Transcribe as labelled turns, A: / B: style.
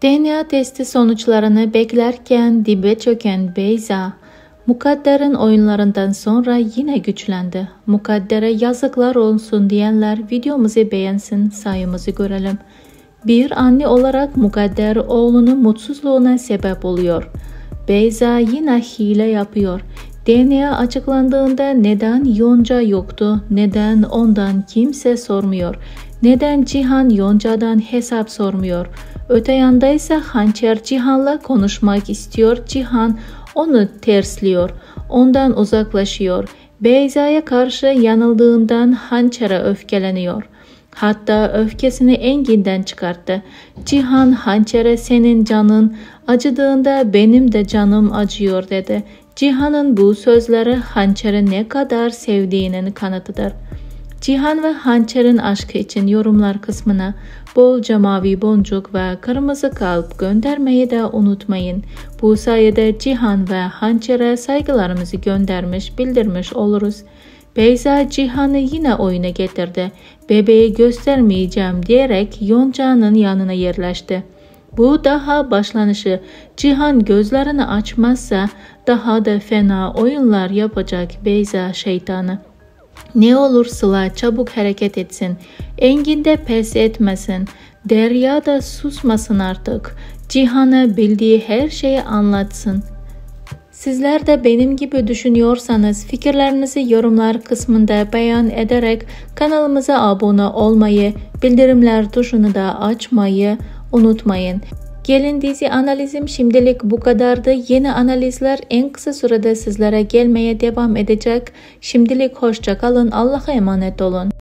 A: DNA testi sonuçlarını beklerken dibe çöken Beyza, Mukadder'in oyunlarından sonra yine güçlendi. Mukadder'e yazıklar olsun diyenler videomuzu beğensin, sayımızı görelim. Bir anne olarak Mukadder oğlunun mutsuzluğuna sebep oluyor. Beyza yine hile yapıyor. DNA açıklandığında neden Yonca yoktu, neden ondan kimse sormuyor, neden Cihan Yonca'dan hesap sormuyor. Öte yanda ise Hançer Cihan'la konuşmak istiyor. Cihan onu tersliyor, ondan uzaklaşıyor. Beyza'ya karşı yanıldığından Hançer'e öfkeleniyor. Hatta öfkesini Engin'den çıkarttı. Cihan Hançer'e senin canın acıdığında benim de canım acıyor dedi. Cihan'ın bu sözleri Hançer'i ne kadar sevdiğinin kanıtıdır. Cihan ve Hançer'in aşkı için yorumlar kısmına bolca mavi boncuk ve kırmızı kalp göndermeyi de unutmayın. Bu sayede Cihan ve Hançer'e saygılarımızı bildirmiş oluruz. Beyza Cihan'ı yine oyuna getirdi. Bebeği göstermeyeceğim diyerek Yonca'nın yanına yerleşti. Bu daha başlanışı. Cihan gözlerini açmazsa daha da fena oyunlar yapacak Beyza şeytanı. Ne olur Sıla çabuk hareket etsin. Engin de pes etmesin. Derya da susmasın artık. Cihan'a bildiği her şeyi anlatsın. Sizler de benim gibi düşünüyorsanız fikirlerinizi yorumlar kısmında beyan ederek kanalımıza abone olmayı, bildirimler tuşunu da açmayı unutmayın. Gelin dizi analizim şimdilik bu kadardı. Yeni analizler en kısa sürede sizlere gelmeye devam edecek. Şimdilik hoşça kalın. Allah'a emanet olun.